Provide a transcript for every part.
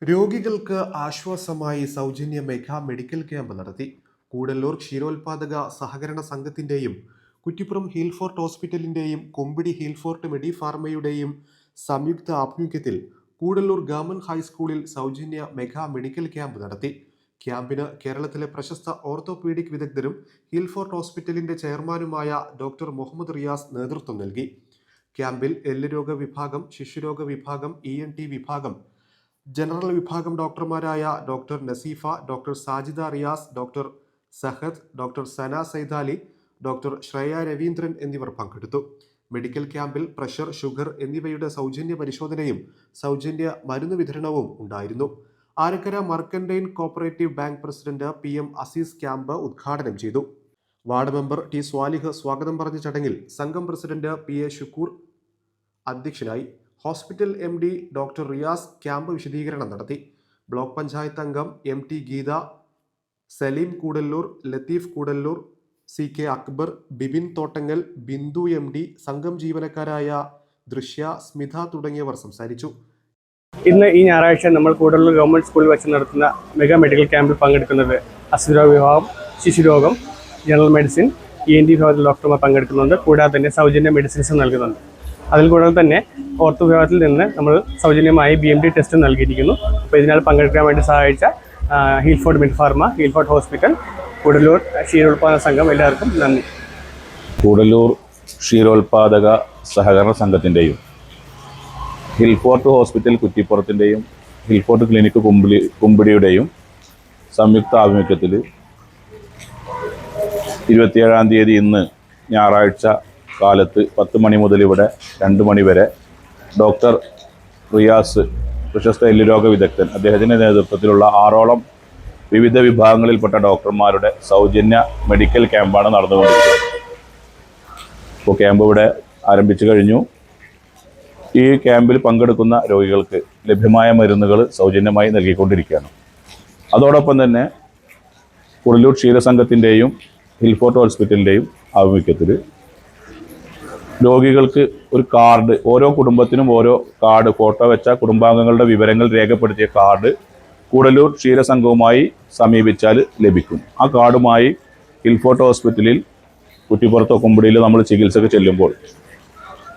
രോഗികൾക്ക് ആശ്വാസമായി സൗജന്യ മെഗാ മെഡിക്കൽ ക്യാമ്പ് നടത്തി. കൂടല്ലൂർ ക്ഷീരോത്പാദക സഹകരണ സംഘത്തിന്റെയും കുറ്റിപ്പുറം ഹിൽഫോർട്ട് ഹോസ്പിറ്റലിന്റെയും കൊമ്പിടി ഹിൽഫോർട്ട് മെഡിഫാർമയുടെയും സംയുക്ത ആഭിമുഖ്യത്തിൽ കൂടല്ലൂർ ഗവൺമെന്റ് ഹൈസ്കൂളിൽ സൗജന്യ മെഗാ മെഡിക്കൽ ക്യാമ്പ് നടത്തി. ക്യാമ്പിന് കേരളത്തിലെ പ്രശസ്ത ഓർത്തോപീഡിക് വിദഗ്ധരും ഹിൽഫോർട്ട് ഹോസ്പിറ്റലിന്റെ ചെയർമാനുമായ ഡോക്ടർ മുഹമ്മദ് റിയാസ് നേതൃത്വം നൽകി. ക്യാമ്പിൽ എല്ലുരോഗ വിഭാഗം, ശിശുരോഗ വിഭാഗം, ENT വിഭാഗം, ജനറൽ വിഭാഗം ഡോക്ടർമാരായ doctor Naseefa, doctor Sajida Riyas, doctor Sahad, doctor Sana Saidali, doctor Shreya Raveendran എന്നിവർ പങ്കെടുത്തു. മെഡിക്കൽ ക്യാമ്പിൽ പ്രഷർ, ഷുഗർ എന്നിവയുടെ സൗജന്യ പരിശോധനയും സൗജന്യ മരുന്ന് വിതരണവും ഉണ്ടായിരുന്നു. Arakkara mercantile cooperative bank president PM Azeez camp ഉദ്ഘാടനം ചെയ്തു. വാർഡ് മെമ്പർ T സ്വാലിഹ് സ്വാഗതം പറഞ്ഞ ചടങ്ങിൽ സംഘം പ്രസിഡന്റ് PA ഷുക്കൂർ അധ്യക്ഷനായി. Hospital MD doctor Riyas camp വിശദീകരണം നടത്തി. ബ്ലോക്ക് പഞ്ചായത്ത് അംഗം MT Geetha, Saleem Koodallur, Latheef Koodallur, CK Akbar, Bibin Thottangal, Bindu MD, സംഘം ജീവനക്കാരായ ദൃശ്യ, സ്മിത തുടങ്ങിയവർ സംസാരിച്ചു. ഇന്ന് ഈ ഞായറാഴ്ച നമ്മൾ കൂടല്ലൂർ ഗവൺമെന്റ് സ്കൂളിൽ വെച്ച് നടത്തുന്ന മെഗാ മെഡിക്കൽ ക്യാമ്പിൽ പങ്കെടുക്കുന്നത് അസുഖരോഗ വിഭാഗം, ശിശുരോഗം, ജനറൽ മെഡിസിൻ, ENT വിഭാഗത്തിൽ ഡോക്ടർമാർ പങ്കെടുക്കുന്നുണ്ട്. കൂടാതെ തന്നെ സൗജന്യ മെഡിസിൻസ് നൽകുന്നുണ്ട്. അതിൽ കൂടാതെ തന്നെ ഓർത്തോ വിഭാഗത്തിൽ നിന്ന് നമ്മൾ സൗജന്യമായി BMT ടെസ്റ്റ് നൽകിയിരിക്കുന്നു. അപ്പോൾ ഇതിനാൽ പങ്കെടുക്കാൻ വേണ്ടി സഹായിച്ച ഹിൽഫോർട്ട് മെഡിഫാർമ, ഹിൽഫോർട്ട് ഹോസ്പിറ്റൽ, കൂടല്ലൂർ ക്ഷീരോത്പാദക സംഘം എല്ലാവർക്കും നന്ദി. കൂടല്ലൂർ ക്ഷീരോത്പാദക സഹകരണ സംഘത്തിൻ്റെയും ഹിൽഫോർട്ട് ഹോസ്പിറ്റൽ കുറ്റിപ്പുറത്തിൻ്റെയും ഹിൽഫോർട്ട് ക്ലിനിക്ക് കുമ്പിടിയുടെയും സംയുക്ത ആഭിമുഖ്യത്തിൽ 27-ാം തീയതി ഇന്ന് ഞായറാഴ്ച കാലത്ത് 10 മണി മുതൽ ഇവിടെ 2 മണി വരെ ഡോക്ടർ റിയാസ്, പ്രശസ്ത എല്ലുരോഗ വിദഗ്ധൻ, അദ്ദേഹത്തിൻ്റെ നേതൃത്വത്തിലുള്ള 6ഓളം വിവിധ വിഭാഗങ്ങളിൽപ്പെട്ട ഡോക്ടർമാരുടെ സൗജന്യ മെഡിക്കൽ ക്യാമ്പാണ് നടന്നുകൊണ്ടിരിക്കുന്നത്. ഇപ്പോൾ ക്യാമ്പ് ഇവിടെ ആരംഭിച്ചു കഴിഞ്ഞു. ഈ ക്യാമ്പിൽ പങ്കെടുക്കുന്ന രോഗികൾക്ക് ലഭ്യമായ മരുന്നുകൾ സൗജന്യമായി നൽകിക്കൊണ്ടിരിക്കുകയാണ്. അതോടൊപ്പം തന്നെ കൂടല്ലൂർ ക്ഷീരസംഘത്തിൻ്റെയും ഹിൽഫോർട്ട് ഹോസ്പിറ്റലിൻ്റെയും ആഭിമുഖ്യത്തിൽ രോഗികൾക്ക് ഒരു കാർഡ്, ഓരോ കുടുംബത്തിനും ഓരോ കാർഡ്, ഫോട്ടോ വെച്ച കുടുംബാംഗങ്ങളുടെ വിവരങ്ങൾ രേഖപ്പെടുത്തിയ കാർഡ് കൂടല്ലൂർ ക്ഷീരസംഘവുമായി സമീപിച്ചാൽ ലഭിക്കും. ആ കാർഡുമായി ഹിൽഫോർട്ട് ഹോസ്പിറ്റലിൽ കുറ്റിപ്പുറത്തോ കുമ്പിടിയിൽ നമ്മൾ ചികിത്സക്ക് ചെല്ലുമ്പോൾ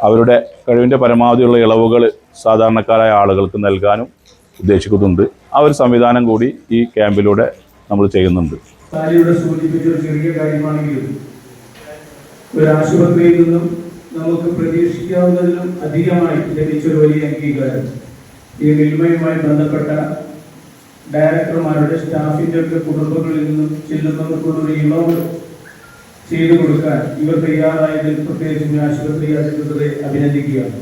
അവരുടെ കഴിവിൻ്റെ പരമാവധിയുള്ള ഇളവുകൾ സാധാരണക്കാരായ ആളുകൾക്ക് നൽകാനും ഉദ്ദേശിക്കുന്നുണ്ട്. ആ ഒരു സംവിധാനം കൂടി ഈ ക്യാമ്പിലൂടെ നമ്മൾ ചെയ്യുന്നുണ്ട്. ചെറിയ കാര്യമാണെങ്കിലും ഒരു ആശുപത്രിയിൽ നിന്നും നമുക്ക് പ്രതീക്ഷിക്കാവുന്നതിലും അധികമായി ലഭിച്ചൊരു വലിയ അംഗീകാരം ഈ മിൽമയുമായി ബന്ധപ്പെട്ട ഡയറക്ടർമാരുടെ, സ്റ്റാഫിൻ്റെ ഒക്കെ കുടുംബങ്ങളിൽ നിന്നും ചെല്ലുന്നവർക്കുള്ളൊരു ഇളവ് ചെയ്തു കൊടുക്കാൻ ഇവർ തയ്യാറായതിൽ പ്രത്യേകിച്ചും ആശുപത്രി അധികൃതരെ അഭിനന്ദിക്കുകയാണ്.